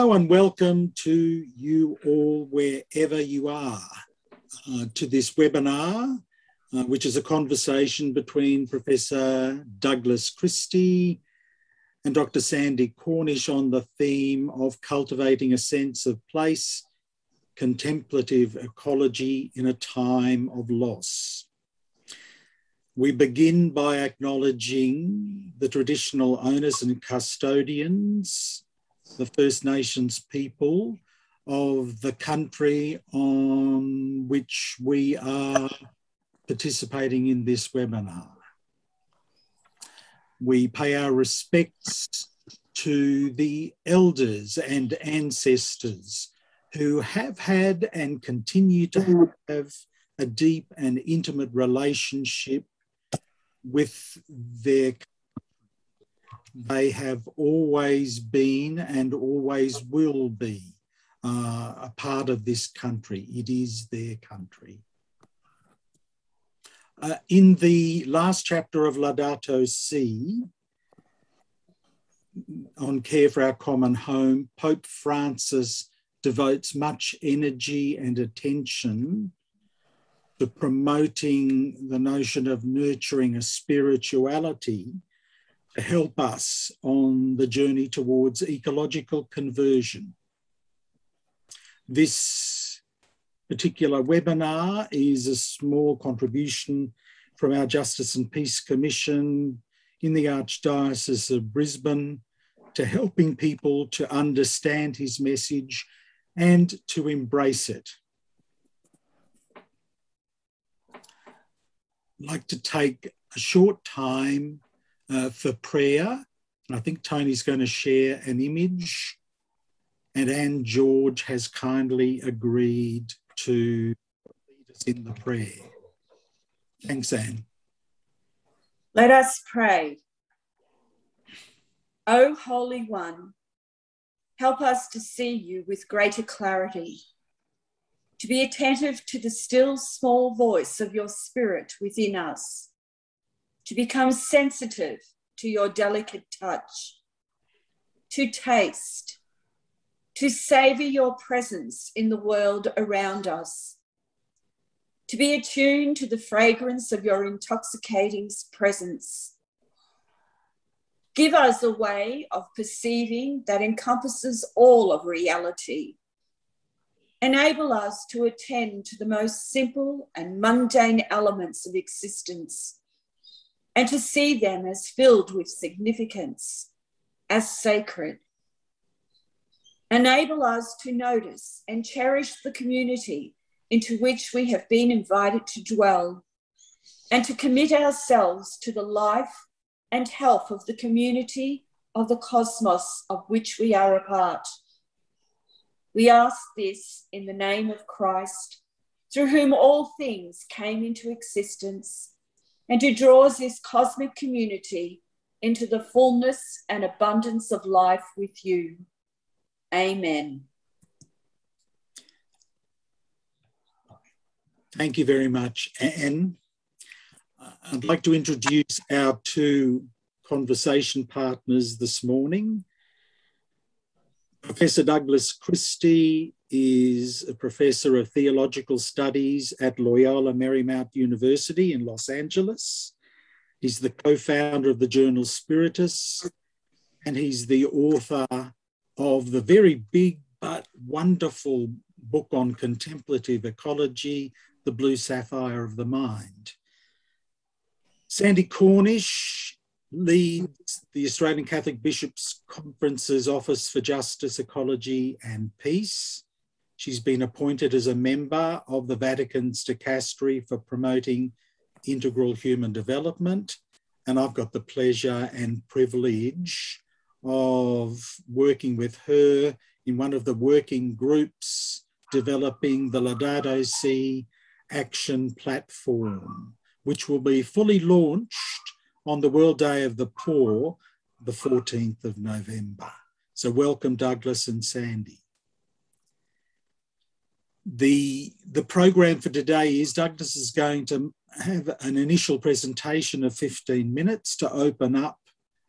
Hello and welcome to you all wherever you are to this webinar, which is a conversation between Professor Douglas Christie and Dr. Sandie Cornish on the theme of cultivating a sense of place, contemplative ecology in a time of loss. We begin by acknowledging the traditional owners and custodians, the First Nations people of the country on which we are participating in this webinar. We pay our respects to the elders and ancestors who have had and continue to have a deep and intimate relationship with their country. They have always been and always will be a part of this country. It is their country. In the last chapter of Laudato Si, on care for our common home, Pope Francis devotes much energy and attention to promoting the notion of nurturing a spirituality to help us on the journey towards ecological conversion. This particular webinar is a small contribution from our Justice and Peace Commission in the Archdiocese of Brisbane to helping people to understand his message and to embrace it. I'd like to take a short time for prayer. I think Tony's going to share an image, and Anne George has kindly agreed to lead us in the prayer. Thanks, Anne. Let us pray. O Holy One, help us to see you with greater clarity, to be attentive to the still small voice of your Spirit within us, to become sensitive to your delicate touch, to taste, to savour your presence in the world around us, to be attuned to the fragrance of your intoxicating presence. Give us a way of perceiving that encompasses all of reality. Enable us to attend to the most simple and mundane elements of existence, and to see them as filled with significance, as sacred. Enable us to notice and cherish the community into which we have been invited to dwell, and to commit ourselves to the life and health of the community of the cosmos of which we are a part. We ask this in the name of Christ, through whom all things came into existence, and who draws this cosmic community into the fullness and abundance of life with you. Amen. Thank you very much, Anne. I'd like to introduce our two conversation partners this morning. Professor Douglas Christie is a professor of theological studies at Loyola Marymount University in Los Angeles. He's the co-founder of the journal Spiritus, and he's the author of the very big but wonderful book on contemplative ecology, The Blue Sapphire of the Mind. Sandie Cornish leads the Australian Catholic Bishops' Conference's Office for Justice, Ecology and Peace. She's been appointed as a member of the Vatican's Dicastery for Promoting Integral Human Development, and I've got the pleasure and privilege of working with her in one of the working groups developing the Laudato Si action platform, which will be fully launched on the World Day of the Poor, the 14th of November. So welcome, Douglas and Sandie. The program for today is Douglas is going to have an initial presentation of 15 minutes to open up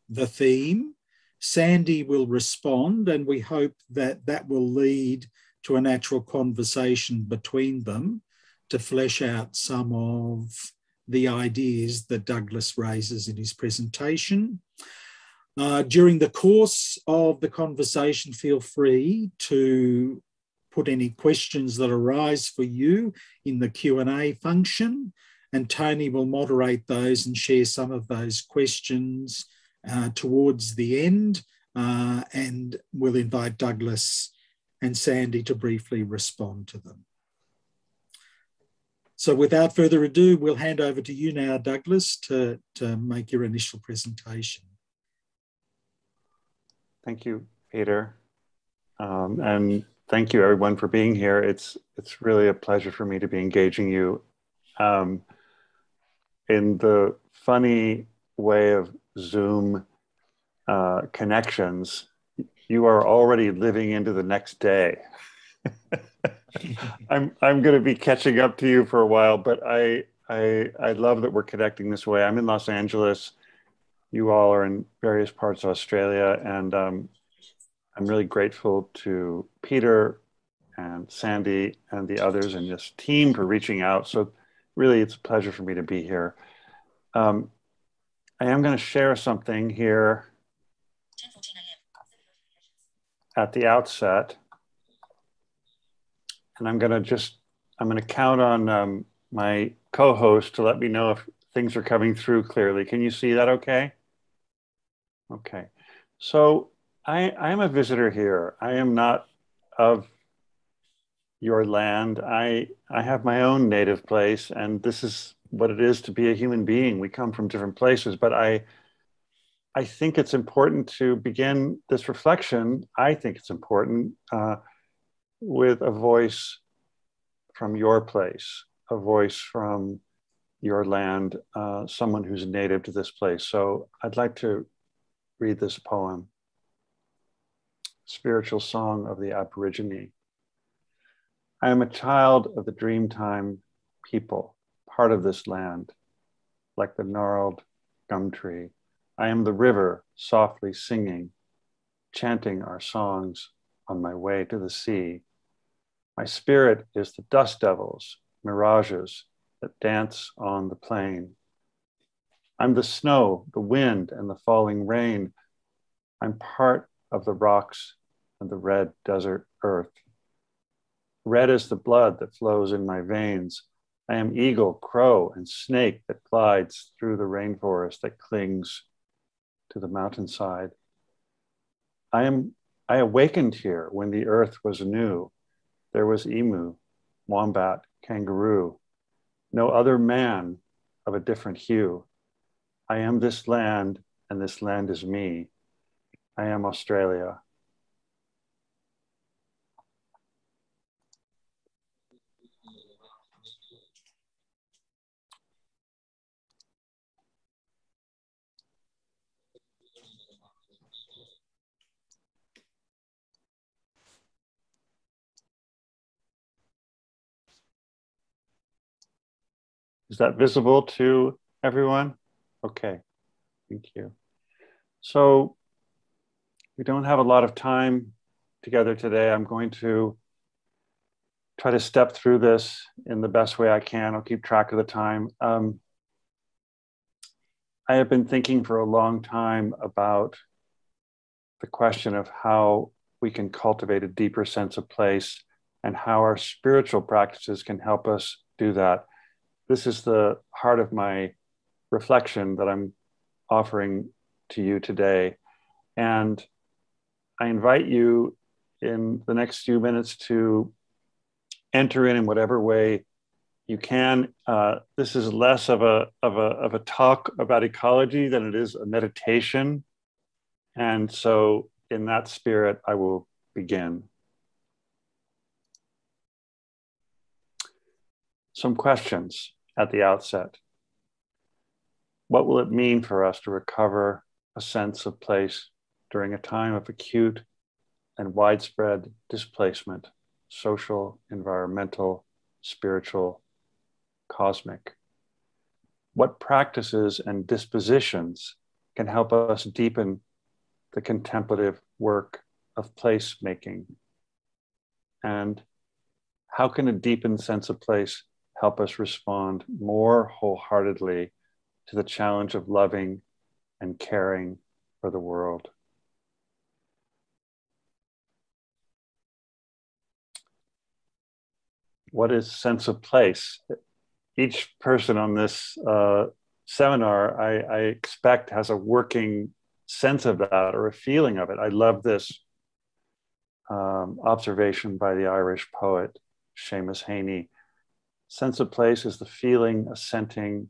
the theme. Sandie will respond, and we hope that that will lead to a natural conversation between them to flesh out some of the ideas that Douglas raises in his presentation. During the course of the conversation, feel free to put any questions that arise for you in the Q&A function, and Tony will moderate those and share some of those questions towards the end, and we'll invite Douglas and Sandie to briefly respond to them. So without further ado, we'll hand over to you now, Douglas, to make your initial presentation. Thank you, Peter. And thank you everyone for being here. It's really a pleasure for me to be engaging you. In the funny way of Zoom connections, you are already living into the next day. I'm going to be catching up to you for a while, but I love that we're connecting this way. I'm in Los Angeles. You all are in various parts of Australia, and I'm really grateful to Peter and Sandie and the others in this team for reaching out. So really, it's a pleasure for me to be here. I am going to share something here at the outset. And I'm going to count on my co-host to let me know if things are coming through clearly. Can you see that okay? Okay. So I am a visitor here. I am not of your land. I have my own native place, and this is what it is to be a human being. We come from different places, but I think it's important to begin this reflection. I think it's important with a voice from your place, a voice from your land, someone who's native to this place. So I'd like to read this poem, Spiritual Song of the Aborigine. I am a child of the Dreamtime people, part of this land, like the gnarled gum tree. I am the river softly singing, chanting our songs on my way to the sea. My spirit is the dust devils, mirages that dance on the plain. I'm the snow, the wind, and the falling rain. I'm part of the rocks and the red desert earth. Red is the blood that flows in my veins. I am eagle, crow, and snake that glides through the rainforest that clings to the mountainside. I awakened here when the earth was new. There was emu, wombat, kangaroo, no other man of a different hue. I am this land, and this land is me. I am Australia. Is that visible to everyone? Okay, thank you. So we don't have a lot of time together today. I'm going to try to step through this in the best way I can. I'll keep track of the time. I have been thinking for a long time about the question of how we can cultivate a deeper sense of place and how our spiritual practices can help us do that. This is the heart of my reflection that I'm offering to you today. And I invite you in the next few minutes to enter in whatever way you can. This is less of a talk about ecology than it is a meditation. And so in that spirit, I will begin. Some questions at the outset. What will it mean for us to recover a sense of place during a time of acute and widespread displacement, social, environmental, spiritual, cosmic? What practices and dispositions can help us deepen the contemplative work of place making? And how can a deepened sense of place help us respond more wholeheartedly to the challenge of loving and caring for the world? What is sense of place? Each person on this seminar, I expect, has a working sense of that or a feeling of it. I love this observation by the Irish poet Seamus Heaney. Sense of place is the feeling, assenting,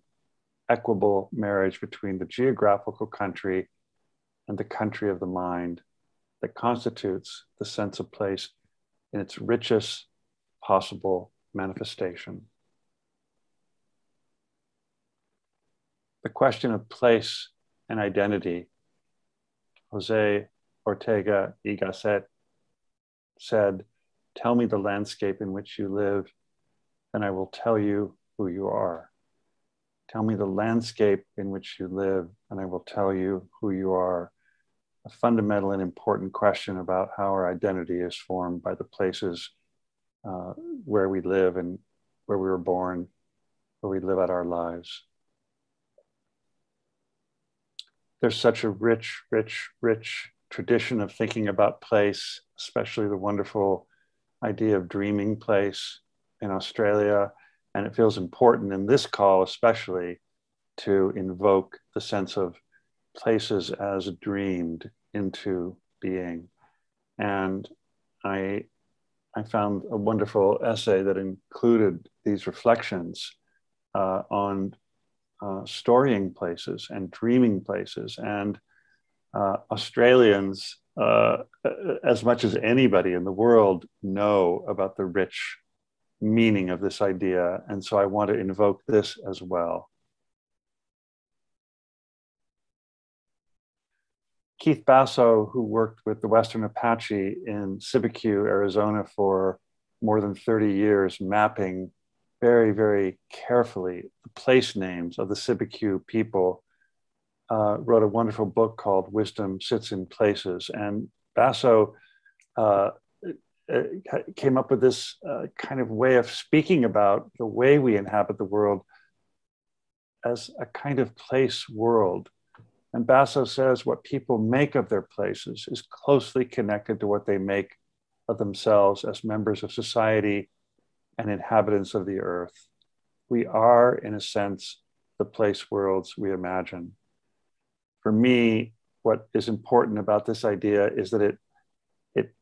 equable marriage between the geographical country and the country of the mind that constitutes the sense of place in its richest possible manifestation. The question of place and identity, Jose Ortega y Gasset said, "Tell me the landscape in which you live, and I will tell you who you are. Tell me the landscape in which you live, and I will tell you who you are." A fundamental and important question about how our identity is formed by the places where we live and where we were born, where we live out our lives. There's such a rich, rich, rich tradition of thinking about place, especially the wonderful idea of dreaming place in Australia. And it feels important in this call, especially, to invoke the sense of places as dreamed into being. And I found a wonderful essay that included these reflections on storying places and dreaming places. And Australians, as much as anybody in the world, know about the rich meaning of this idea. And so I want to invoke this as well. Keith Basso, who worked with the Western Apache in Cibecue, Arizona for more than 30 years, mapping very, very carefully the place names of the Cibecue people, wrote a wonderful book called Wisdom Sits in Places. And Basso came up with this kind of way of speaking about the way we inhabit the world as a kind of place world. And Basso says what people make of their places is closely connected to what they make of themselves as members of society and inhabitants of the earth. We are, in a sense, the place worlds we imagine. For me, what is important about this idea is that it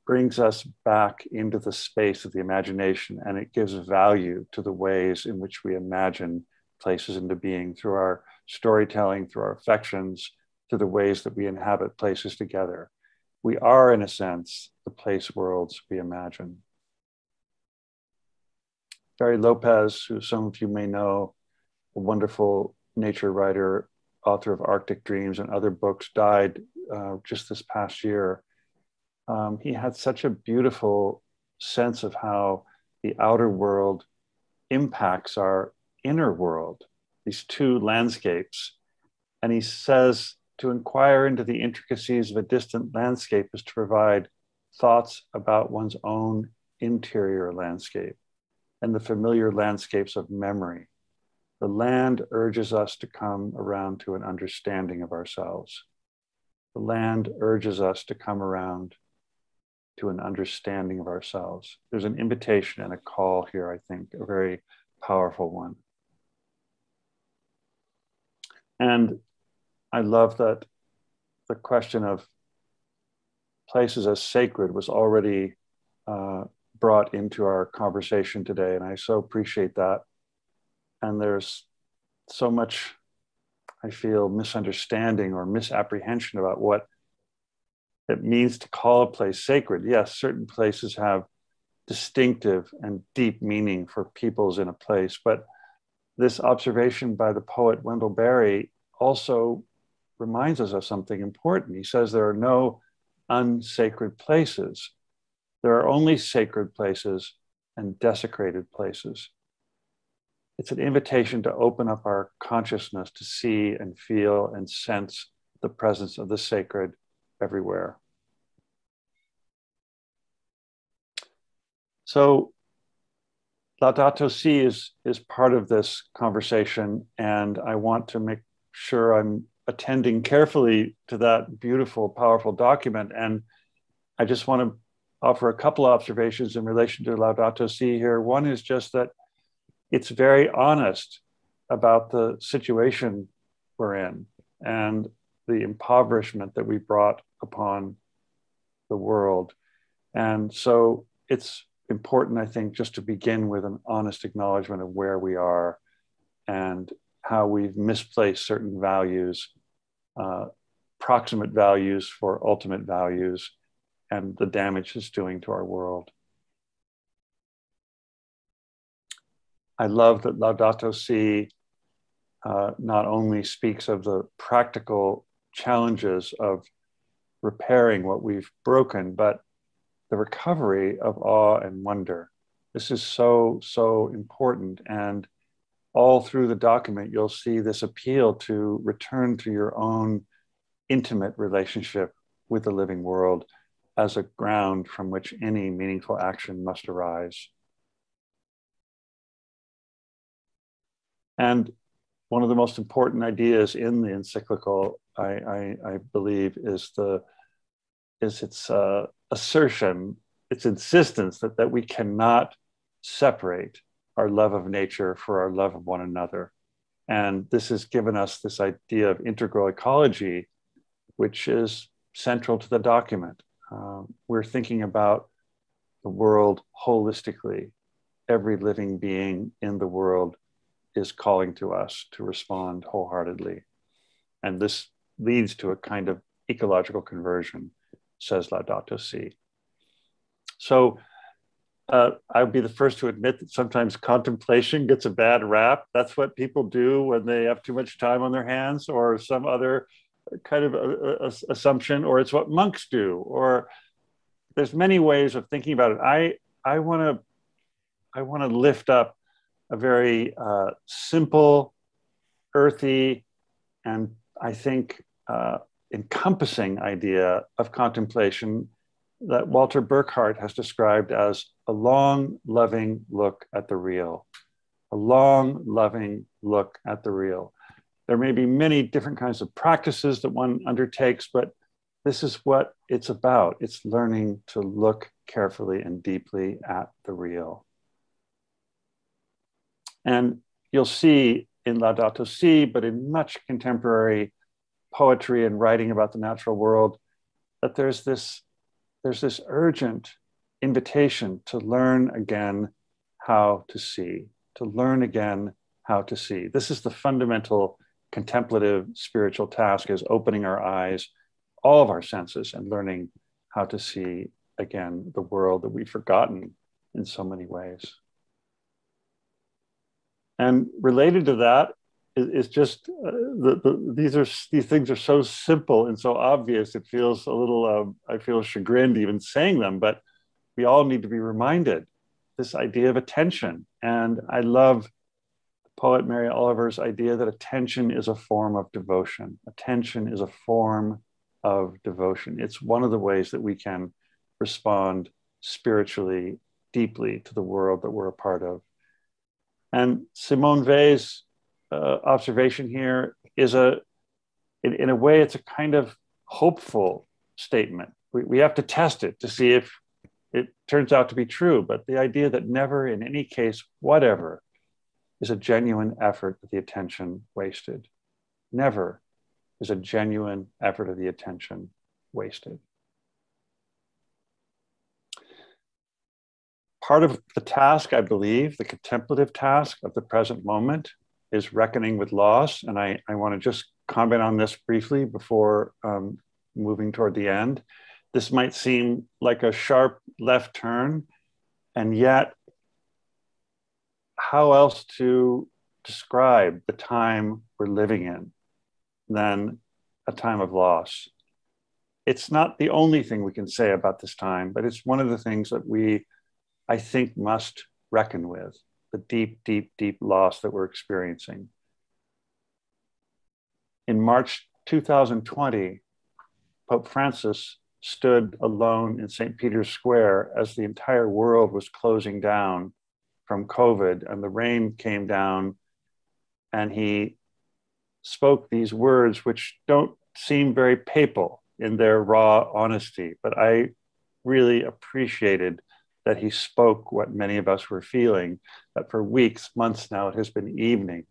brings us back into the space of the imagination, and it gives value to the ways in which we imagine places into being through our storytelling, through our affections, through the ways that we inhabit places together. We are, in a sense, the place worlds we imagine. Gary Lopez, who some of you may know, a wonderful nature writer, author of Arctic Dreams and other books, died just this past year. He had such a beautiful sense of how the outer world impacts our inner world, these two landscapes. And he says to inquire into the intricacies of a distant landscape is to provide thoughts about one's own interior landscape and the familiar landscapes of memory. The land urges us to come around to an understanding of ourselves. The land urges us to come around to an understanding of ourselves. There's an invitation and a call here, I think, a very powerful one. And I love that the question of places as sacred was already brought into our conversation today, and I so appreciate that. And there's so much, I feel, misunderstanding or misapprehension about what it means to call a place sacred. Yes, certain places have distinctive and deep meaning for peoples in a place, but this observation by the poet Wendell Berry also reminds us of something important. He says there are no unsacred places. There are only sacred places and desecrated places. It's an invitation to open up our consciousness to see and feel and sense the presence of the sacred everywhere. So Laudato Si is part of this conversation, and I want to make sure I'm attending carefully to that beautiful, powerful document. And I just want to offer a couple of observations in relation to Laudato Si here. One is just that it's very honest about the situation we're in and the impoverishment that we brought upon the world. And so it's important, I think, just to begin with an honest acknowledgement of where we are and how we've misplaced certain values, proximate values for ultimate values, and the damage it's doing to our world. I love that Laudato Si not only speaks of the practical challenges of repairing what we've broken, but the recovery of awe and wonder. This is so, so important. And all through the document, you'll see this appeal to return to your own intimate relationship with the living world as a ground from which any meaningful action must arise. And one of the most important ideas in the encyclical, I believe, is its assertion, its insistence that we cannot separate our love of nature for our love of one another. And this has given us this idea of integral ecology, which is central to the document. We're thinking about the world holistically. Every living being in the world is calling to us to respond wholeheartedly. And this leads to a kind of ecological conversion, says Laudato Si. So I would be the first to admit that sometimes contemplation gets a bad rap. That's what people do when they have too much time on their hands, or some other kind of assumption, or it's what monks do, or there's many ways of thinking about it. I want to lift up a very simple, earthy, and I think encompassing idea of contemplation that Walter Burkhardt has described as a long, loving look at the real. A long, loving look at the real. There may be many different kinds of practices that one undertakes, but this is what it's about. It's learning to look carefully and deeply at the real. And you'll see in Laudato Si, but in much contemporary poetry and writing about the natural world, that there's this urgent invitation to learn again how to see, to learn again how to see. This is the fundamental contemplative spiritual task, is opening our eyes, all of our senses, and learning how to see again the world that we've forgotten in so many ways. And related to that is just these things are so simple and so obvious. It feels a little, I feel chagrined even saying them, but we all need to be reminded this idea of attention. And I love the poet Mary Oliver's idea that attention is a form of devotion. Attention is a form of devotion. It's one of the ways that we can respond spiritually, deeply to the world that we're a part of. And Simone Weil's observation here is in a way, it's a kind of hopeful statement. We have to test it to see if it turns out to be true, but the idea that never in any case, whatever, is a genuine effort of the attention wasted. Never is a genuine effort of the attention wasted. Part of the task, I believe, the contemplative task of the present moment, is reckoning with loss. And I want to just comment on this briefly before moving toward the end. This might seem like a sharp left turn, and yet how else to describe the time we're living in than a time of loss? It's not the only thing we can say about this time, but it's one of the things that we, I think, must reckon with, the deep, deep, deep loss that we're experiencing. In March 2020, Pope Francis stood alone in St. Peter's Square as the entire world was closing down from COVID, and the rain came down, and he spoke these words which don't seem very papal in their raw honesty, but I really appreciated that he spoke what many of us were feeling, that for weeks, months now, it has been evening.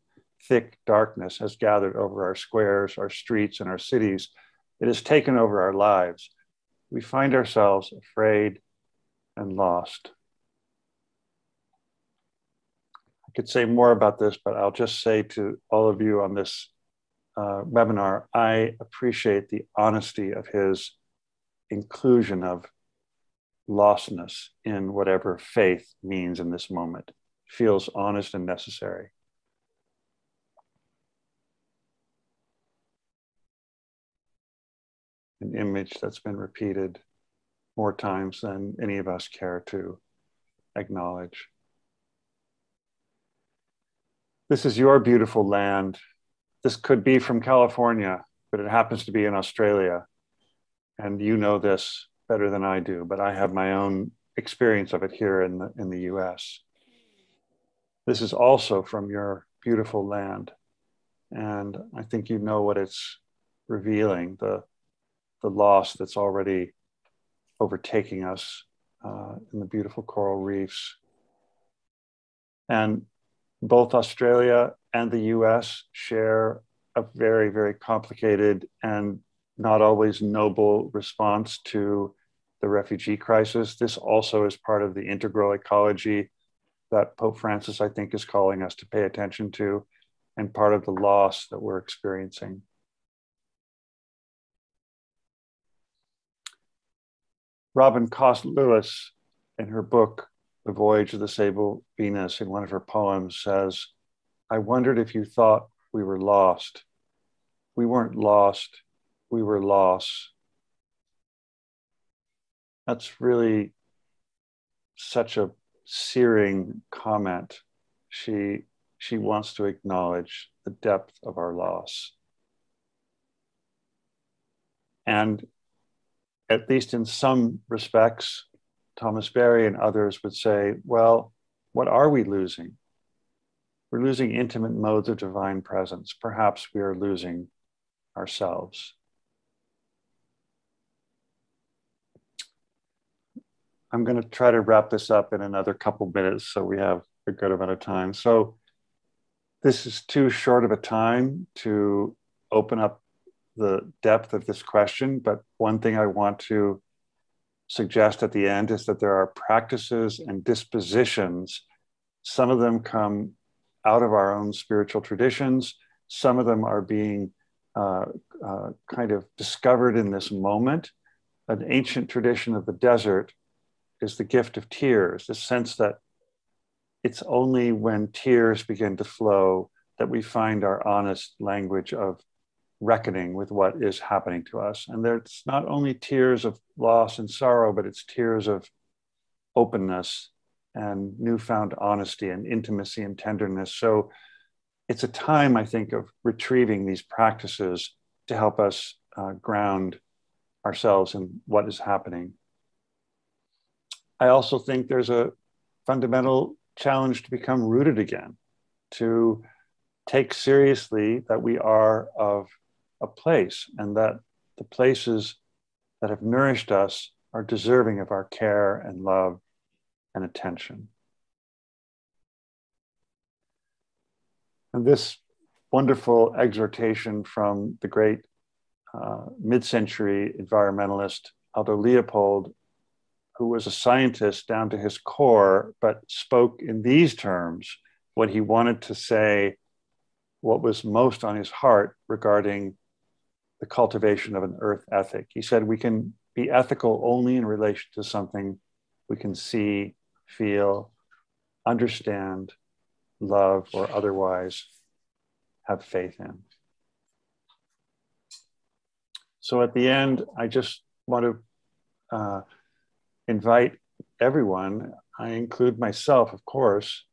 Thick darkness has gathered over our squares, our streets, and our cities. It has taken over our lives. We find ourselves afraid and lost. I could say more about this, but I'll just say to all of you on this webinar, I appreciate the honesty of his inclusion of lostness in whatever faith means in this moment. It feels honest and necessary. An image that's been repeated more times than any of us care to acknowledge. This is your beautiful land. This could be from California, but it happens to be in Australia. And you know this better than I do, but I have my own experience of it here in the US. This is also from your beautiful land. And I think you know what it's revealing, the loss that's already overtaking us in the beautiful coral reefs. And both Australia and the US share a very, very complicated and not always noble response to the refugee crisis. This also is part of the integral ecology that Pope Francis, I think, is calling us to pay attention to, and part of the loss that we're experiencing. Robin Cost-Lewis, in her book, The Voyage of the Sable Venus, in one of her poems says, "I wondered if you thought we were lost. We weren't lost, we were lost." That's really such a searing comment. She wants to acknowledge the depth of our loss. And at least in some respects, Thomas Berry and others would say, well, what are we losing? We're losing intimate modes of divine presence. Perhaps we are losing ourselves. I'm going to try to wrap this up in another couple minutes so we have a good amount of time. So this is too short of a time to open up the depth of this question, but one thing I want to suggest at the end is that there are practices and dispositions. Some of them come out of our own spiritual traditions. Some of them are being kind of discovered in this moment. An ancient tradition of the desert is the gift of tears, the sense that it's only when tears begin to flow that we find our honest language of reckoning with what is happening to us. And there's not only tears of loss and sorrow, but it's tears of openness and newfound honesty and intimacy and tenderness. So it's a time, I think, of retrieving these practices to help us ground ourselves in what is happening. I also think there's a fundamental challenge to become rooted again, to take seriously that we are of a place and that the places that have nourished us are deserving of our care and love and attention. And this wonderful exhortation from the great mid-century environmentalist Aldo Leopold, who was a scientist down to his core, but spoke in these terms when he wanted to say what was most on his heart regarding the cultivation of an earth ethic. He said, we can be ethical only in relation to something we can see, feel, understand, love, or otherwise have faith in. So at the end, I just want to invite everyone, I include myself, of course,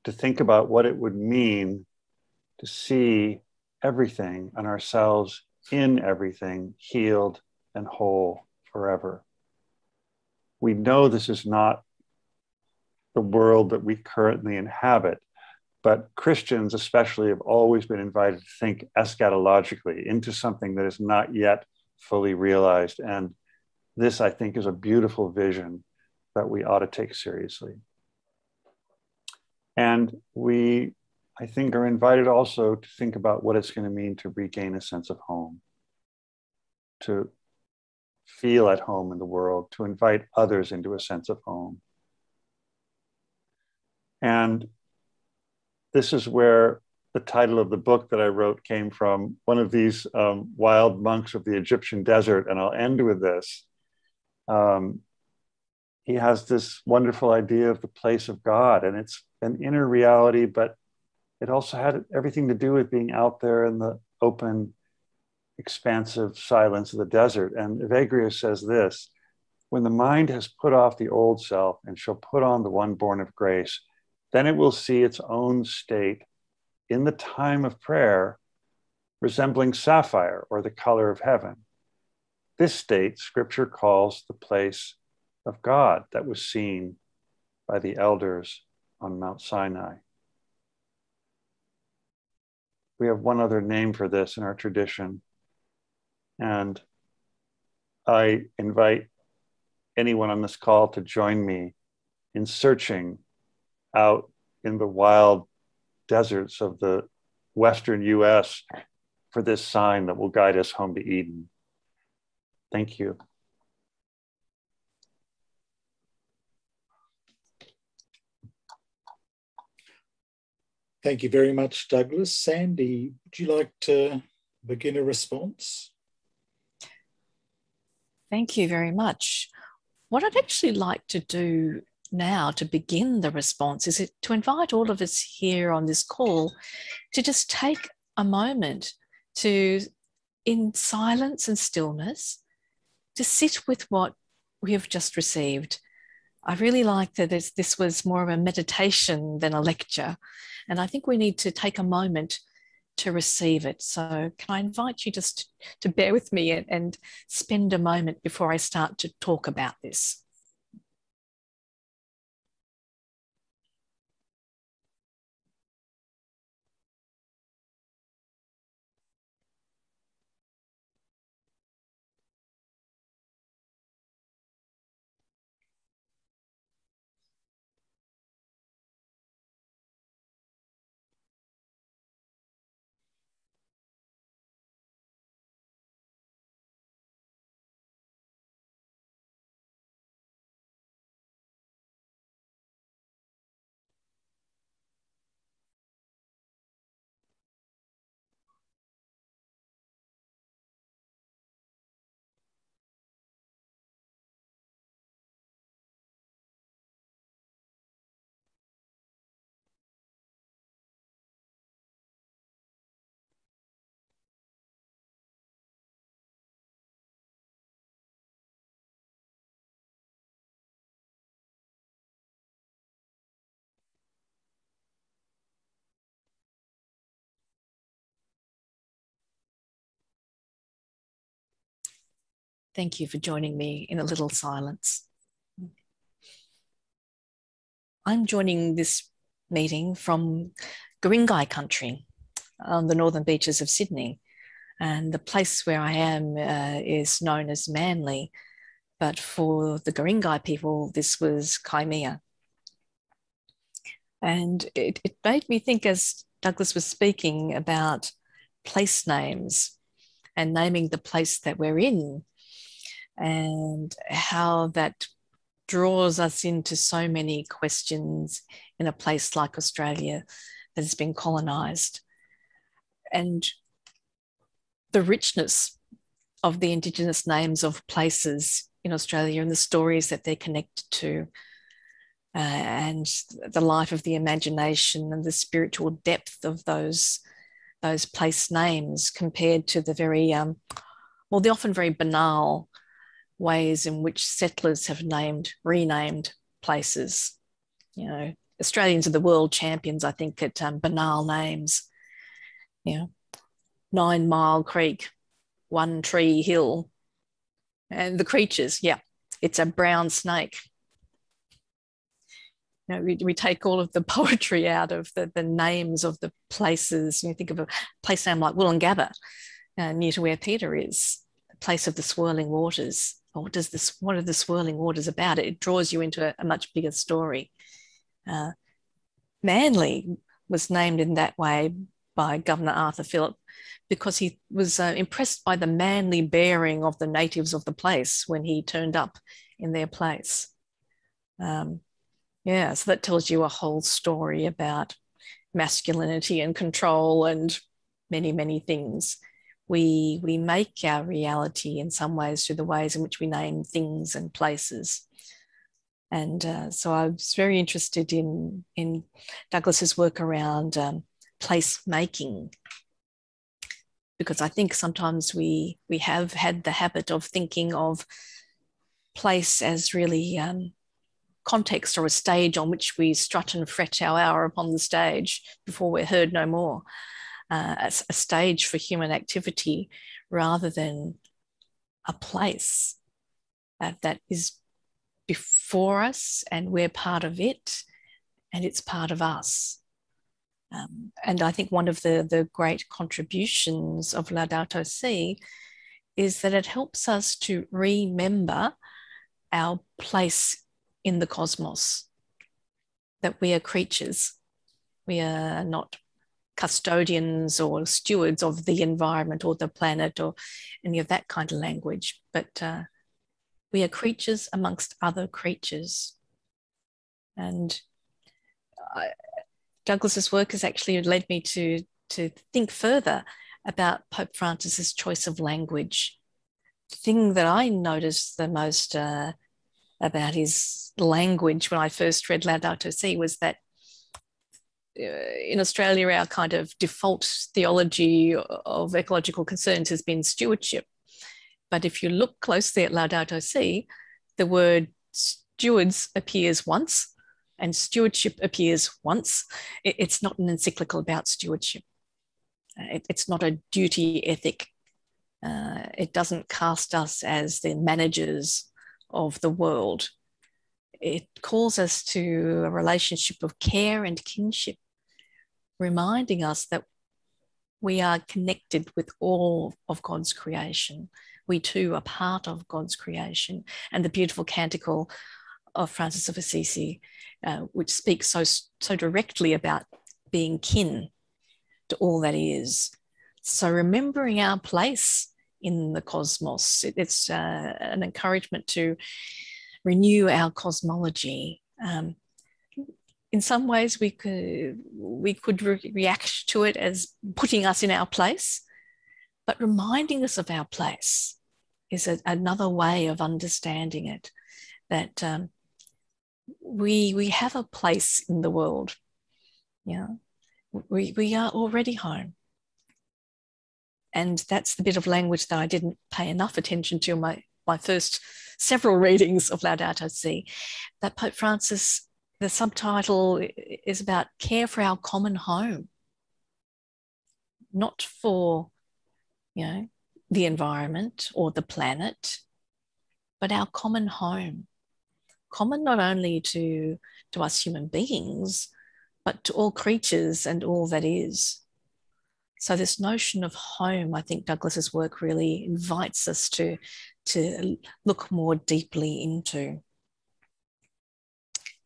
to think about what it would mean to see everything and ourselves in everything, healed and whole forever. We know this is not the world that we currently inhabit, but Christians especially have always been invited to think eschatologically into something that is not yet fully realized. And this, I think, is a beautiful vision that we ought to take seriously. And we, I think, are invited also to think about what it's going to mean to regain a sense of home, to feel at home in the world, to invite others into a sense of home. And this is where the title of the book that I wrote came from, one of these wild monks of the Egyptian desert, and I'll end with this. He has this wonderful idea of the place of God, and it's an inner reality, but it also had everything to do with being out there in the open, expansive silence of the desert. And Evagrius says this: when the mind has put off the old self and shall put on the one born of grace, then it will see its own state in the time of prayer resembling sapphire or the color of heaven. This state Scripture calls the place of God that was seen by the elders on Mount Sinai. We have one other name for this in our tradition, and I invite anyone on this call to join me in searching out in the wild deserts of the Western US for this sign that will guide us home to Eden. Thank you. Thank you very much, Douglas. Sandie, would you like to begin a response? Thank you very much. What I'd actually like to do now to begin the response is to invite all of us here on this call to just take a moment to, in silence and stillness, to sit with what we have just received. I really like that this was more of a meditation than a lecture, and I think we need to take a moment to receive it. So can I invite you just to bear with me and spend a moment before I start to talk about this? Thank you for joining me in a little silence. I'm joining this meeting from Guringai country on the northern beaches of Sydney. And the place where I am is known as Manly, but for the Guringai people, this was Crimea. And it made me think, as Douglas was speaking, about place names and naming the place that we're in, and how that draws us into so many questions in a place like Australia that has been colonised. And the richness of the Indigenous names of places in Australia and the stories that they're connected to, and the life of the imagination and the spiritual depth of those place names compared to the very, the often very banal ways in which settlers have renamed places. You know, Australians are the world champions, I think, at banal names. You know, 9 Mile Creek One Tree Hill. And the creatures, yeah, it's a brown snake. You know, we take all of the poetry out of the names of the places. You think of a place name like Woolloongabba, near to where Peter is, the place of the swirling waters. Or what are the swirling waters about? It draws you into a much bigger story. Manly was named in that way by Governor Arthur Phillip because he was impressed by the manly bearing of the natives of the place when he turned up in their place. Yeah, so that tells you a whole story about masculinity and control and many, many things. We make our reality in some ways through the ways in which we name things and places. And so I was very interested in Douglas's work around place making, because I think sometimes we have had the habit of thinking of place as really context or a stage on which we strut and fret our hour upon the stage before we're heard no more. A stage for human activity rather than a place that is before us and we're part of it and it's part of us. And I think one of the great contributions of Laudato Si is that it helps us to remember our place in the cosmos, that we are creatures. We are not custodians or stewards of the environment or the planet or any of that kind of language, but we are creatures amongst other creatures. And Douglas's work has actually led me to think further about Pope Francis's choice of language. The thing that I noticed the most about his language when I first read Laudato Si was that in Australia, our kind of default theology of ecological concerns has been stewardship. But if you look closely at Laudato Si, the word stewards appears once and stewardship appears once. It's not an encyclical about stewardship. It's not a duty ethic. It doesn't cast us as the managers of the world. It calls us to a relationship of care and kinship, reminding us that we are connected with all of God's creation. We too are part of God's creation. And the beautiful canticle of Francis of Assisi, which speaks so directly about being kin to all that is. So remembering our place in the cosmos, it's an encouragement to renew our cosmology. In some ways, we could react to it as putting us in our place, but reminding us of our place is another way of understanding it, that we have a place in the world. Yeah, we are already home. And that's the bit of language that I didn't pay enough attention to in my first several readings of Laudato Si, that Pope Francis, the subtitle is about care for our common home, not for, the environment or the planet, but our common home. Common not only to us human beings, but to all creatures and all that is. So this notion of home, I think Douglas's work really invites us to look more deeply into.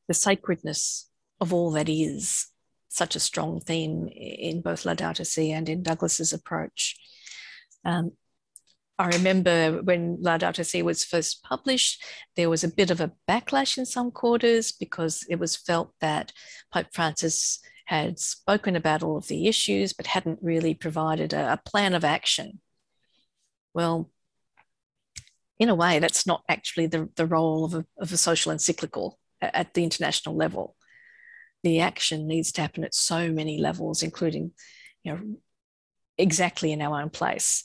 The sacredness of all that is, such a strong theme in both Laudato Si and in Douglas's approach. I remember when Laudato Si was first published, there was a bit of a backlash in some quarters because it was felt that Pope Francis had spoken about all of the issues, but hadn't really provided a plan of action. Well, in a way, that's not actually the role of a social encyclical at the international level. The action needs to happen at so many levels, including, exactly in our own place.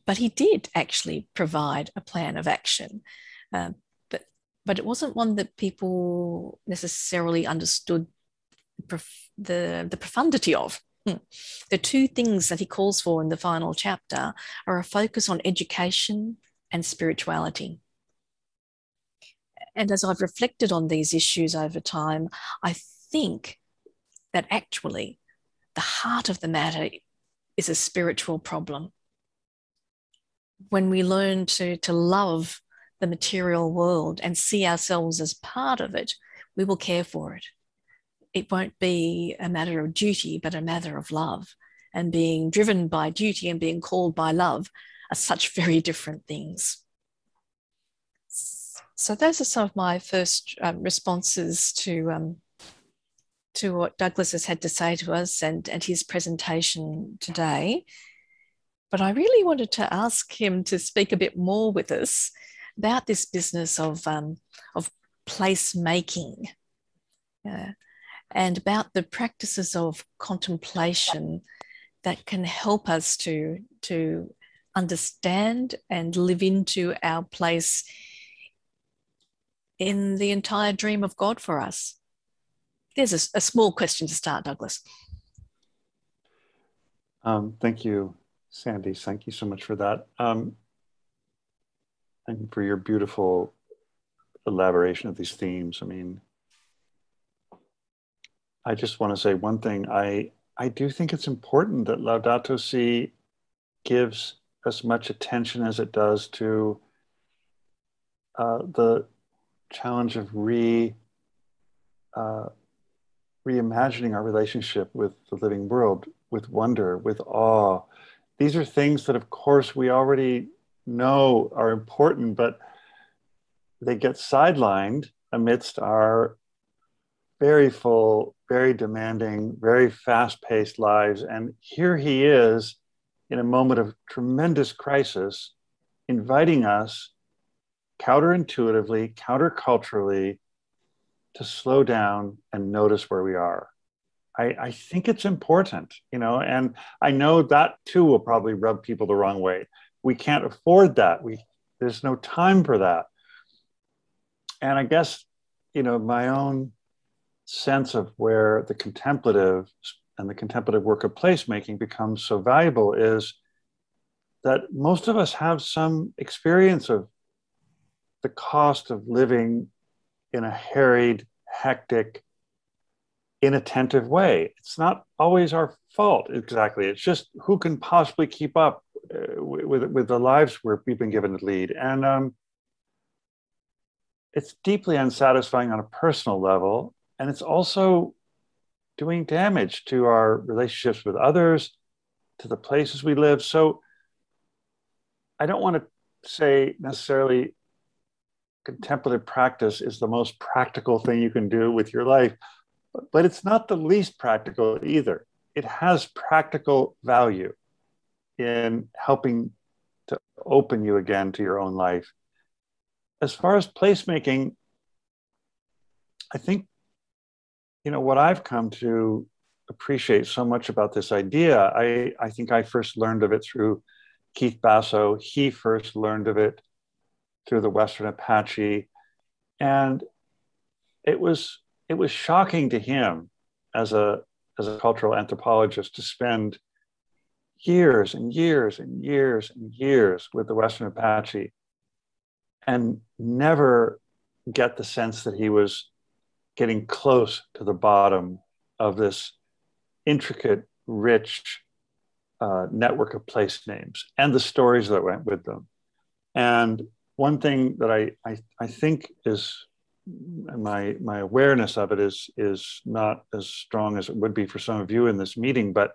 But he did actually provide a plan of action, but it wasn't one that people necessarily understood the profundity of. The two things that he calls for in the final chapter are a focus on education and spirituality. And as I've reflected on these issues over time, I think that actually the heart of the matter is a spiritual problem. When we learn to love the material world and see ourselves as part of it, we will care for it. It won't be a matter of duty, but a matter of love. And being driven by duty and being called by love are such very different things. So those are some of my first responses to what Douglas has had to say to us and his presentation today. But I really wanted to ask him to speak a bit more with us about this business of place making and about the practices of contemplation that can help us to understand and live into our place in the entire dream of God for us. There's a small question to start, Douglas. Thank you, Sandie. Thank you so much for that. And for your beautiful elaboration of these themes. I mean, I just want to say one thing. I do think it's important that Laudato Si gives as much attention as it does to the challenge of reimagining our relationship with the living world, with wonder, with awe. These are things that, of course, we already know are important, but they get sidelined amidst our very full, very demanding, very fast-paced lives. And here he is in a moment of tremendous crisis, inviting us counterintuitively, counterculturally, to slow down and notice where we are. I think it's important, you know, and I know that too will probably rub people the wrong way. We can't afford that. There's no time for that. And I guess, you know, my own sense of where the contemplative and the contemplative work of placemaking becomes so valuable is that most of us have some experience of the cost of living in a harried, hectic, inattentive way. It's not always our fault, exactly. It's just who can possibly keep up with the lives we've been given to lead. And it's deeply unsatisfying on a personal level. And it's also doing damage to our relationships with others, to the places we live. So I don't want to say necessarily contemplative practice is the most practical thing you can do with your life, but it's not the least practical either. It has practical value in helping to open you again to your own life. As far as placemaking, I think, you know, what I've come to appreciate so much about this idea, I think I first learned of it through Keith Basso. He first learned of it through the Western Apache. And it was shocking to him as a cultural anthropologist to spend years and years and years and years with the Western Apache and never get the sense that he was getting close to the bottom of this intricate, rich network of place names and the stories that went with them. And one thing that I think is my awareness of it is not as strong as it would be for some of you in this meeting, but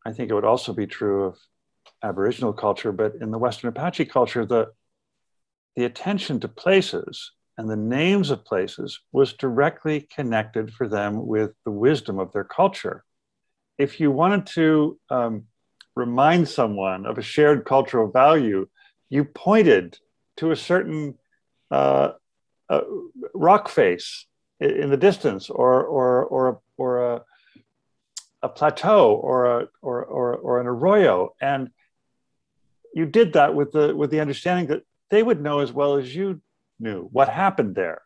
I think it would also be true of Aboriginal culture. But in the Western Apache culture, the attention to places and the names of places was directly connected for them with the wisdom of their culture. If you wanted to remind someone of a shared cultural value, you pointed to a certain rock face in the distance, or a plateau, or an arroyo, and you did that with the understanding that they would know as well as you knew what happened there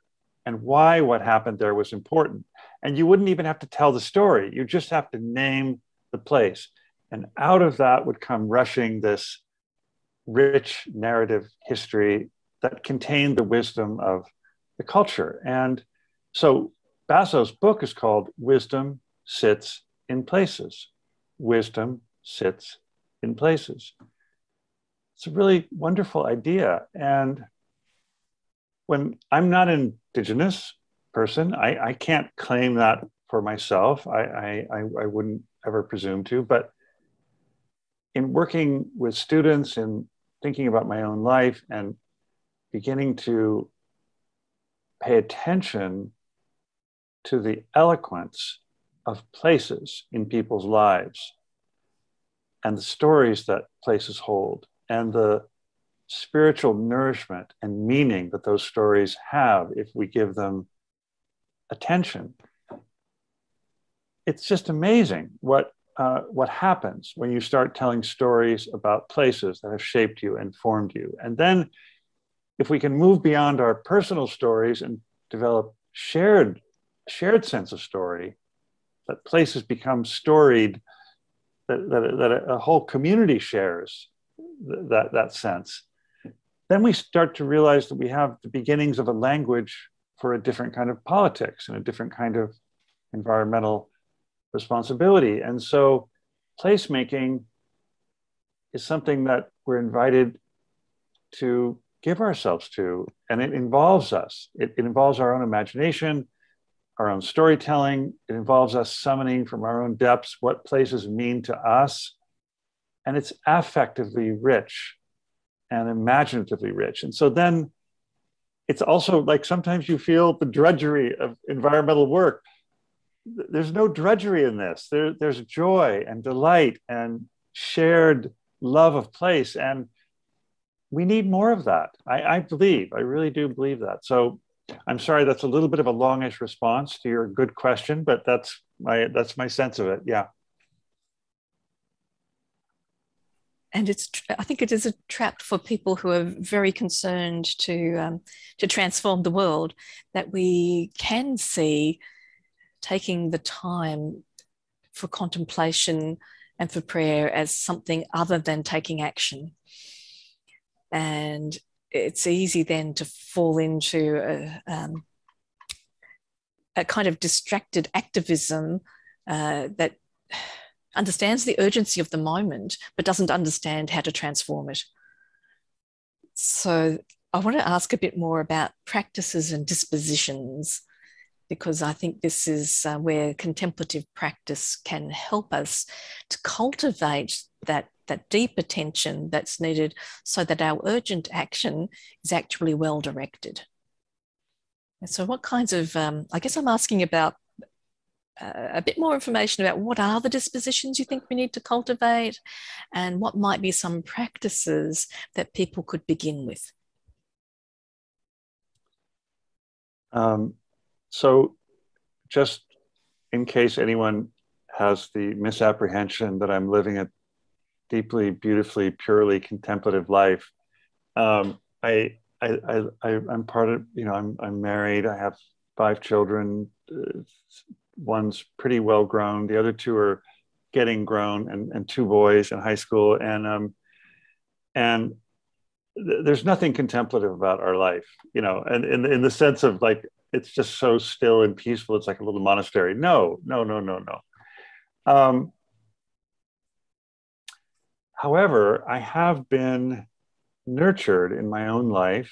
and why what happened there was important. And you wouldn't even have to tell the story. You just have to name the place. And out of that would come rushing this rich narrative history that contained the wisdom of the culture. And so Basso's book is called Wisdom Sits in Places. Wisdom Sits in Places. It's a really wonderful idea. And when I'm not an Indigenous person, I can't claim that for myself. I wouldn't ever presume to, but in working with students and thinking about my own life and beginning to pay attention to the eloquence of places in people's lives and the stories that places hold and the spiritual nourishment and meaning that those stories have if we give them attention. It's just amazing what happens when you start telling stories about places that have shaped you and formed you. And then if we can move beyond our personal stories and develop shared sense of story, that places become storied, that a whole community shares that sense, then we start to realize that we have the beginnings of a language for a different kind of politics and a different kind of environmental responsibility. And so placemaking is something that we're invited to give ourselves to, and it involves us. It involves our own imagination, our own storytelling. It involves us summoning from our own depths what places mean to us. And it's affectively rich and imaginatively rich. And so then it's also like sometimes you feel the drudgery of environmental work. There's no drudgery in this. There's joy and delight and shared love of place. And we need more of that. I really do believe that. So I'm sorry, that's a little bit of a longish response to your good question, but that's my sense of it. Yeah. And I think it is a trap for people who are very concerned to transform the world, that we can see taking the time for contemplation and for prayer as something other than taking action. And it's easy then to fall into a kind of distracted activism that understands the urgency of the moment, but doesn't understand how to transform it. So I want to ask a bit more about practices and dispositions, because I think this is where contemplative practice can help us to cultivate that deep attention that's needed so that our urgent action is actually well directed. And so what kinds of, I guess I'm asking about a bit more information about what are the dispositions you think we need to cultivate, and what might be some practices that people could begin with. So just in case anyone has the misapprehension that I'm living a deeply, beautifully, purely contemplative life, I'm part of, I'm married, I have 5 children, one's pretty well grown, the other 2 are getting grown, and 2 boys in high school, and there's nothing contemplative about our life, and in the sense of like, it's just so still and peaceful. It's like a little monastery. No. However, I have been nurtured in my own life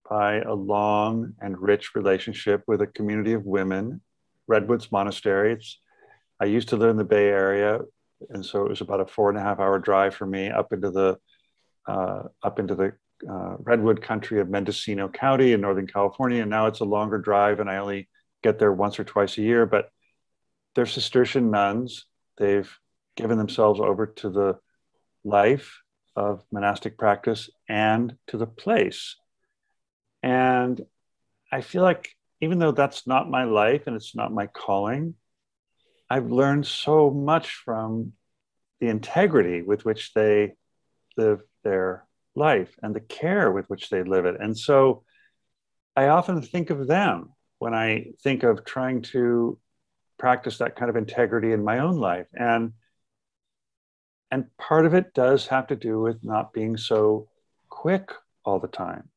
by a long and rich relationship with a community of women, Redwoods Monastery. I used to live in the Bay Area, and so it was about a 4.5-hour drive for me up into the redwood country of Mendocino County in Northern California. And now it's a longer drive, and I only get there once or twice a year. But they're Cistercian nuns. They've given themselves over to the life of monastic practice and to the place. And I feel like even though that's not my life and it's not my calling, I've learned so much from the integrity with which they live their life and the care with which they live it. And so I often think of them when I think of trying to practice that kind of integrity in my own life. And And part of it does have to do with not being so quick all the time.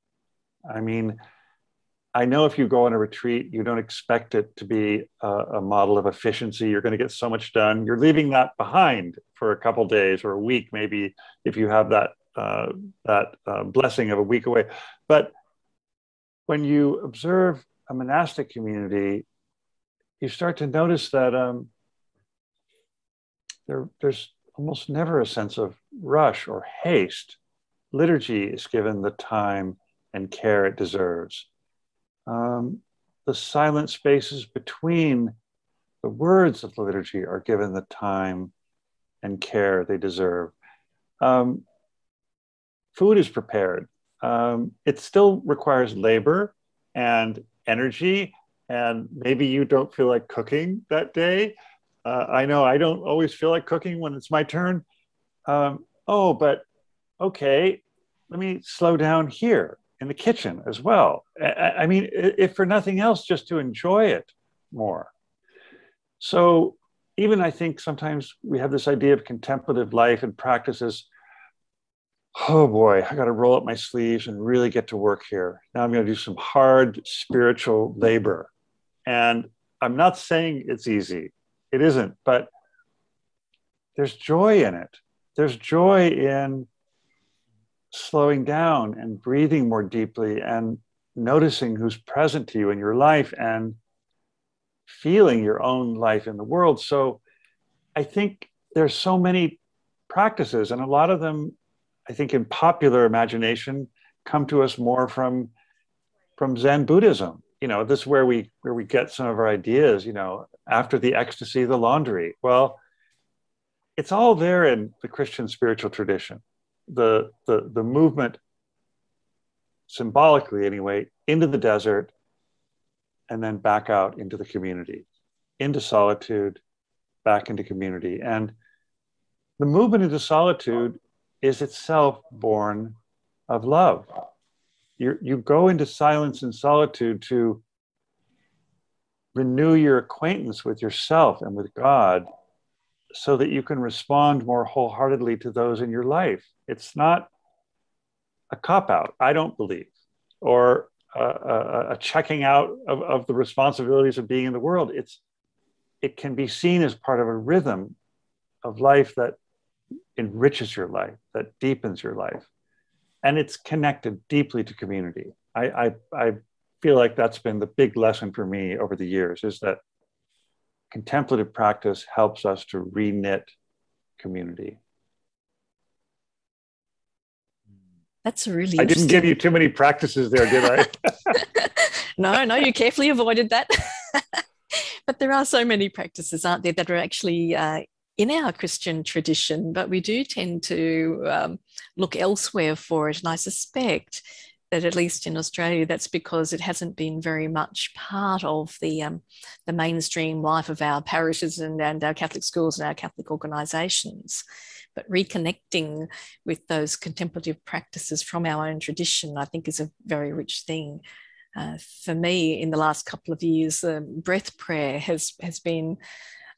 I mean, I know if you go on a retreat, you don't expect it to be a model of efficiency. You're going to get so much done. You're leaving that behind for a couple days or a week, maybe, if you have that blessing of a week away. But when you observe a monastic community, you start to notice that there's almost never a sense of rush or haste. Liturgy is given the time and care it deserves. The silent spaces between the words of the liturgy are given the time and care they deserve. Food is prepared. It still requires labor and energy, and maybe you don't feel like cooking that day. I know I don't always feel like cooking when it's my turn. But okay, let me slow down here in the kitchen as well. I mean, if for nothing else, just to enjoy it more. So even I think sometimes we have this idea of contemplative life and practices. Oh boy, I got to roll up my sleeves and really get to work here. Now I'm going to do some hard spiritual labor. And I'm not saying it's easy. It isn't, but there's joy in it. There's joy in slowing down and breathing more deeply and noticing who's present to you in your life and feeling your own life in the world. So I think there's so many practices, and a lot of them, I think in popular imagination, come to us more from Zen Buddhism. You know, this is where we get some of our ideas, you know, after the ecstasy, the laundry. Well, it's all there in the Christian spiritual tradition. The movement, symbolically anyway, into the desert and then back out into the community, into solitude, back into community. And the movement into solitude is itself born of love. You go into silence and solitude to renew your acquaintance with yourself and with God so that you can respond more wholeheartedly to those in your life. It's not a cop-out, I don't believe, or a checking out of the responsibilities of being in the world. It can be seen as part of a rhythm of life that enriches your life, that deepens your life. And it's connected deeply to community. I feel like that's been the big lesson for me over the years, is that contemplative practice helps us to re-knit community. That's really I didn't give you too many practices there, did I? No, you carefully avoided that. But there are so many practices, aren't there, that are actually in our Christian tradition, but we do tend to look elsewhere for it. And I suspect that at least in Australia, that's because it hasn't been very much part of the mainstream life of our parishes and our Catholic schools and our Catholic organisations. But reconnecting with those contemplative practices from our own tradition, I think, is a very rich thing. For me, in the last couple of years, breath prayer has been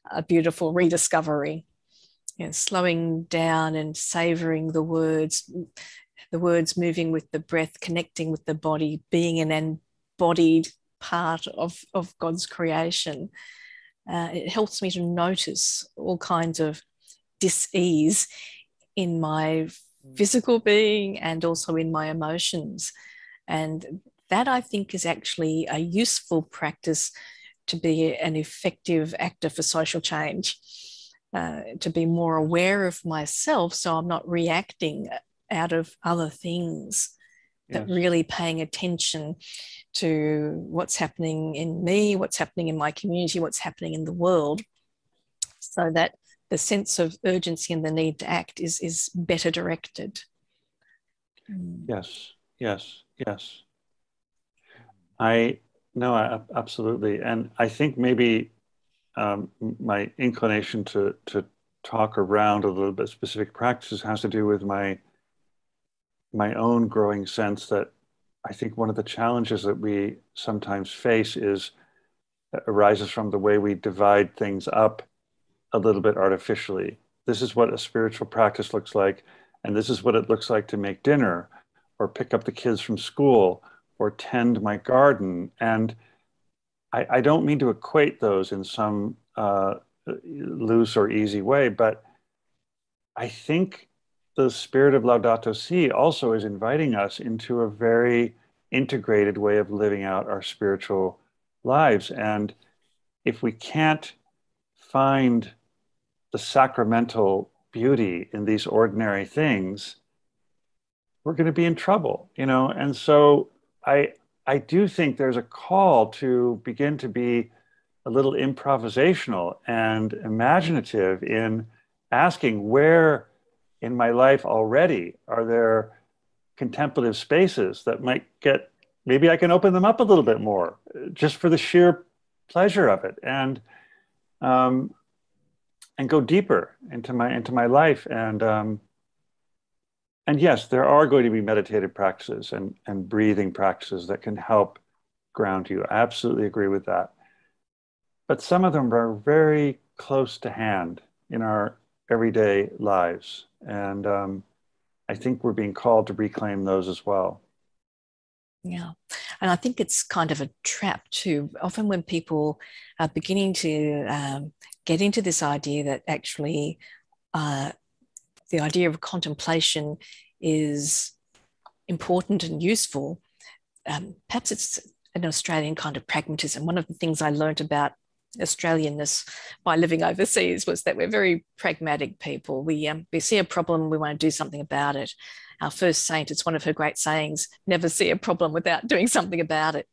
a beautiful rediscovery. You know, slowing down and savouring the words moving with the breath, connecting with the body, being an embodied part of God's creation. It helps me to notice all kinds of dis-ease in my physical being and also in my emotions. And that, I think, is actually a useful practice to be an effective actor for social change, to be more aware of myself so I'm not reacting out of other things, yes, but really paying attention to what's happening in me, what's happening in my community, what's happening in the world, so that the sense of urgency and the need to act is better directed. Yes. Absolutely. And I think maybe my inclination to talk around a little bit specific practices has to do with my own growing sense that I think one of the challenges that we sometimes face arises from the way we divide things up a little bit artificially. this is what a spiritual practice looks like, and this is what it looks like to make dinner, or pick up the kids from school, or tend my garden. And I don't mean to equate those in some loose or easy way, but I think the spirit of Laudato Si also is inviting us into a very integrated way of living out our spiritual lives. And if we can't find the sacramental beauty in these ordinary things, we're going to be in trouble, you know? And so I do think there's a call to begin to be a little improvisational and imaginative in asking, where in my life already are there contemplative spaces that might get, maybe I can open them up a little bit more just for the sheer pleasure of it, and go deeper into my life. And yes, there are going to be meditative practices and breathing practices that can help ground you. I absolutely agree with that. But some of them are very close to hand in our everyday lives. And I think we're being called to reclaim those as well. Yeah. And I think it's kind of a trap too. Often when people are beginning to get into this idea that actually the idea of contemplation is important and useful, perhaps it's an Australian kind of pragmatism. One of the things I learned about Australianness by living overseas was that we're very pragmatic people. We see a problem, we want to do something about it. Our first saint, it's one of her great sayings, never see a problem without doing something about it.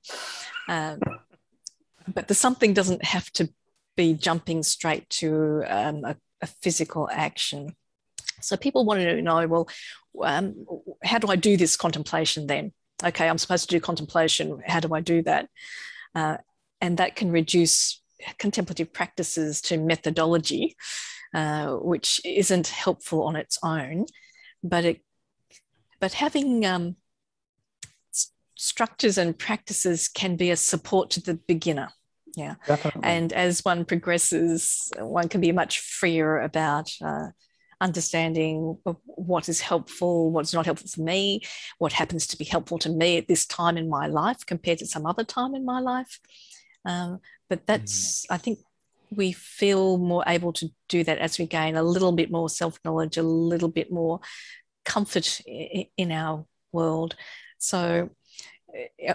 But the something doesn't have to be jumping straight to a physical action. So people wanted to know, well, how do I do this contemplation then? Okay, I'm supposed to do contemplation. How do I do that? And that can reduce contemplative practices to methodology, which isn't helpful on its own. But having structures and practices can be a support to the beginner. Yeah, definitely. And as one progresses, one can be much freer about understanding what is helpful, what's not helpful for me, what happens to be helpful to me at this time in my life compared to some other time in my life. But that's, I think we feel more able to do that as we gain a little bit more self-knowledge, a little bit more comfort in our world. So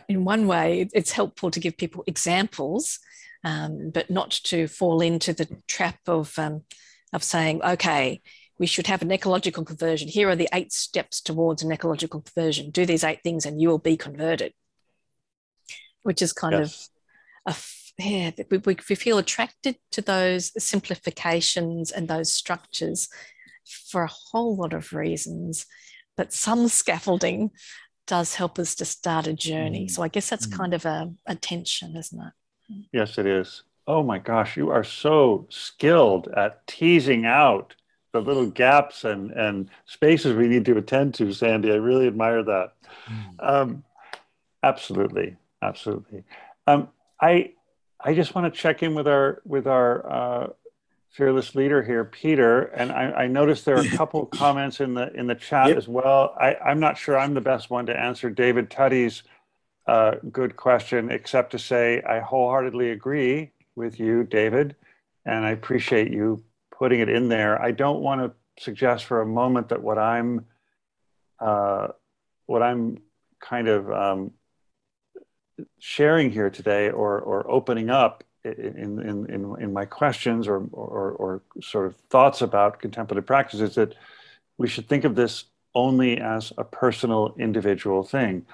in one way, it's helpful to give people examples, but not to fall into the trap of saying, okay, we should have an ecological conversion. Here are the 8 steps towards an ecological conversion. Do these 8 things and you will be converted, which is kind of, we feel attracted to those simplifications and those structures for a whole lot of reasons, but some scaffolding does help us to start a journey. So I guess that's kind of a tension, isn't it? Yes, it is. Oh my gosh, you are so skilled at teasing out the little gaps and spaces we need to attend to, Sandie. I really admire that. Absolutely. I just want to check in with our fearless leader here, Peter, and I noticed there are a couple of comments in the chat as well. I'm not sure I'm the best one to answer David Tuddy's good question, except to say I wholeheartedly agree with you, David, and I appreciate you putting it in there. I don't want to suggest for a moment that what I'm kind of sharing here today or opening up in my questions or sort of thoughts about contemplative practice is that we should think of this only as a personal, individual thing.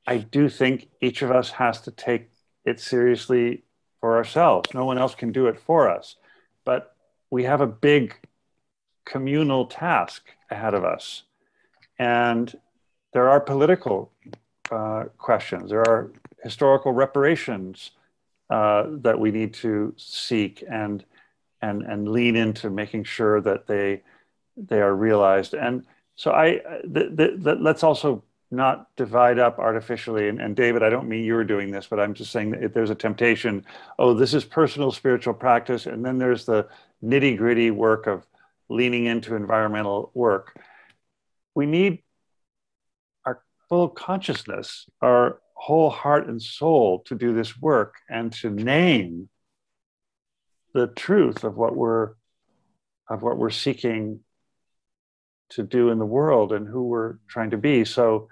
I do think each of us has to take it seriously for ourselves. No one else can do it for us. But we have a big communal task ahead of us. And there are political questions. There are historical reparations that we need to seek and lean into making sure that they are realized. And so let's also not divide up artificially. And David, I don't mean you were doing this, but I'm just saying that if there's a temptation, oh, this is personal spiritual practice, and then there's the nitty-gritty work of leaning into environmental work, we need our full consciousness, our whole heart and soul to do this work and to name the truth of what we're seeking to do in the world and who we're trying to be. So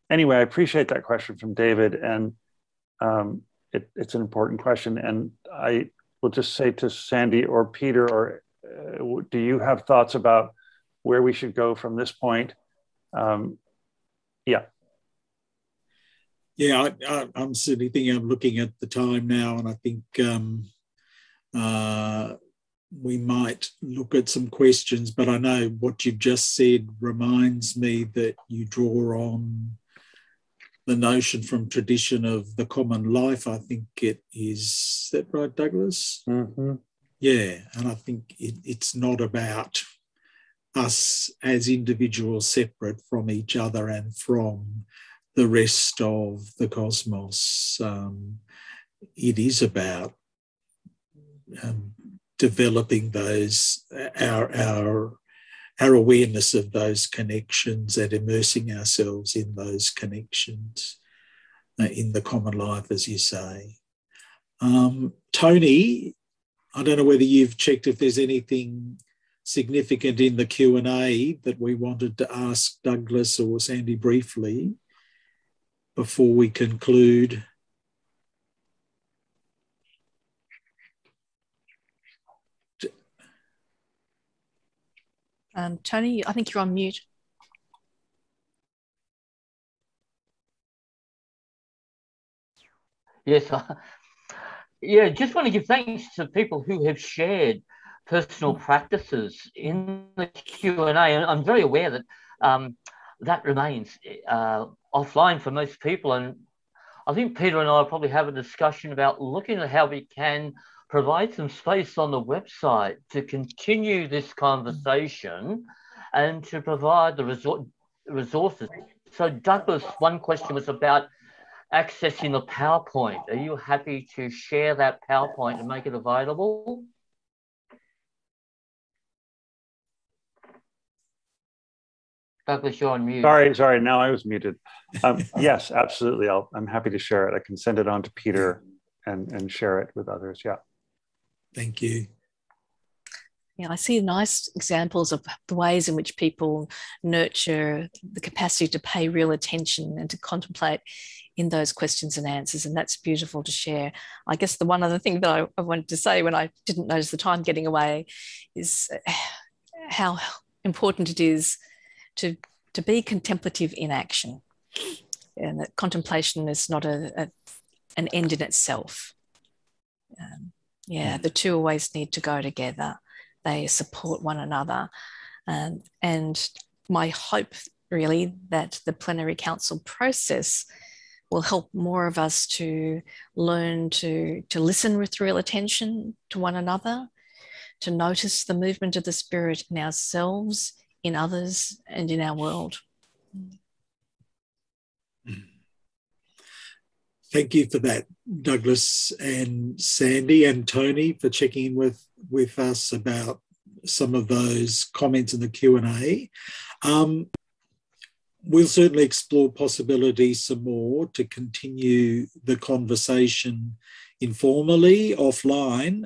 anyway, I appreciate that question from David, and it's an important question. And I will just say to Sandie or Peter, or do you have thoughts about where we should go from this point? Yeah. Yeah, I'm certainly thinking, I'm looking at the time now, and I think we might look at some questions, but I know what you've just said reminds me that you draw on the notion from tradition of the common life. I think it is that right, Douglas? Mm-hmm. Yeah, and I think it's not about us as individuals separate from each other and from the rest of the cosmos. It is about developing those, our awareness of those connections and immersing ourselves in those connections in the common life, as you say. Tony, I don't know whether you've checked if there's anything significant in the Q&A that we wanted to ask Douglas or Sandie briefly before we conclude. Tony, I think you're on mute. Yes, yeah, just want to give thanks to people who have shared personal practices in the Q&A, and I'm very aware that that remains offline for most people, and I think Peter and I will probably have a discussion about looking at how we can provide some space on the website to continue this conversation and to provide the resources. So Douglas, one question was about accessing the PowerPoint. Are you happy to share that PowerPoint and make it available? Douglas, you're on mute. Sorry, now I was muted. Yes, absolutely. I'm happy to share it. I can send it on to Peter and share it with others. Yeah. Thank you. Yeah, I see nice examples of the ways in which people nurture the capacity to pay real attention and to contemplate in those questions and answers, and that's beautiful to share. I guess the one other thing that I wanted to say when I didn't notice the time getting away is how important it is to be contemplative in action, and that contemplation is not an end in itself. The two always need to go together. They support one another. And my hope really that the plenary council process will help more of us to learn to listen with real attention to one another, to notice the movement of the Spirit in ourselves, in others, and in our world. Thank you for that, Douglas and Sandie, and Tony for checking in with us about some of those comments in the Q&A. We'll certainly explore possibilities some more to continue the conversation informally, offline.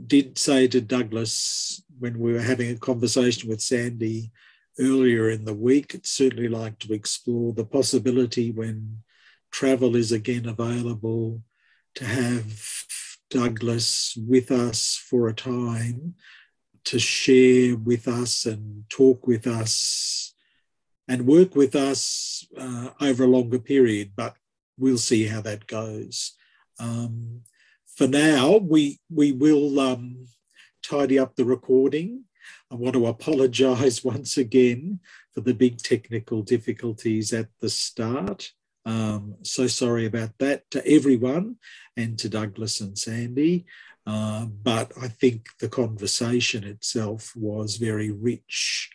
Did say to Douglas when we were having a conversation with Sandie earlier in the week, I'd certainly like to explore the possibility when travel is again available to have Douglas with us for a time to share with us and talk with us and work with us over a longer period, but we'll see how that goes. For now, we will tidy up the recording. I want to apologise once again for the big technical difficulties at the start. So sorry about that to everyone and to Douglas and Sandie. But I think the conversation itself was very rich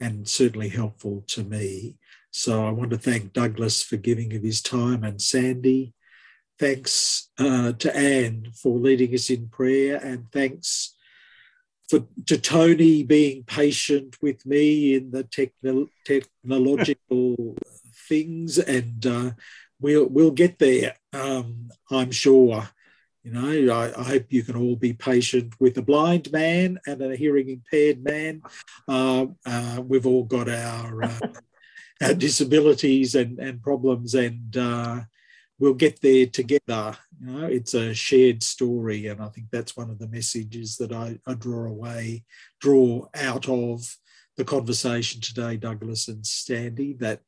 and certainly helpful to me. So I want to thank Douglas for giving of his time, and Sandie. Thanks to Anne for leading us in prayer, and thanks to Tony being patient with me in the technological things, and we'll get there. I'm sure. I hope you can all be patient with a blind man and a hearing impaired man. We've all got our disabilities and problems, and we'll get there together. It's a shared story, and I think that's one of the messages that I draw out of the conversation today, Douglas and Sandie, that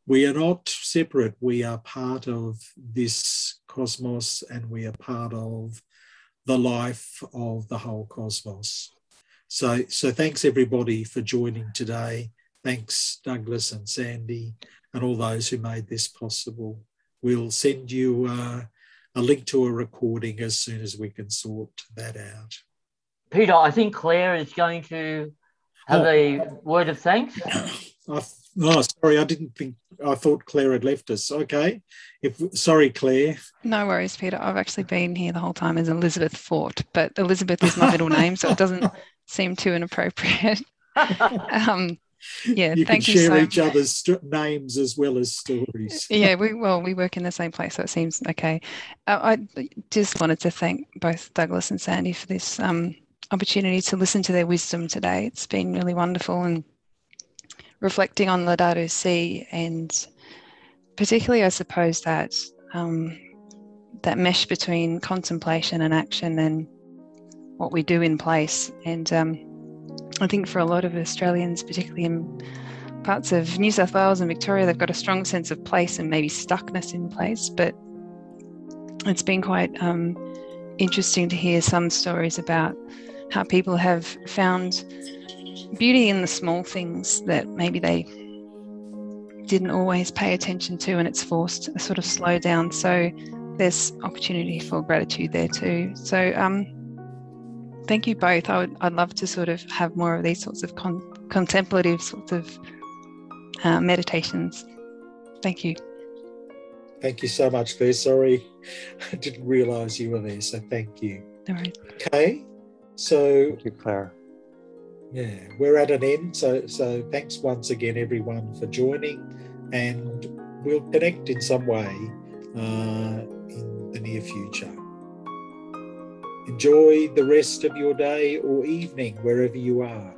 we are not separate. We are part of this cosmos, and we are part of the life of the whole cosmos. So thanks everybody for joining today. Thanks Douglas and Sandie and all those who made this possible. We'll send you a link to a recording as soon as we can sort that out. Peter, I think Clare is going to have a word of thanks. Sorry, I thought Clare had left us. Okay. Sorry, Clare. No worries, Peter. I've actually been here the whole time as Elizabeth Fort, but Elizabeth is my middle name, so it doesn't seem too inappropriate. You can share each other's names as well as stories. Yeah, we work in the same place, so it seems okay. I just wanted to thank both Douglas and Sandie for this opportunity to listen to their wisdom today. It's been really wonderful, and reflecting on Laudato Si, and particularly, I suppose, that that mesh between contemplation and action and what we do in place. And I think for a lot of Australians, particularly in parts of New South Wales and Victoria, they've got a strong sense of place and maybe stuckness in place. But it's been quite interesting to hear some stories about how people have found beauty in the small things that maybe they didn't always pay attention to, and it's forced a sort of slow down. So there's opportunity for gratitude there too. So thank you both. I'd love to sort of have more of these sorts of contemplative sorts of meditations. Thank you. Thank you so much, Claire. Sorry, I didn't realise you were there, so thank you. No worries. Okay, so thank you, Claire. Yeah, we're at an end. So thanks once again, everyone, for joining, and we'll connect in some way in the near future. Enjoy the rest of your day or evening, wherever you are.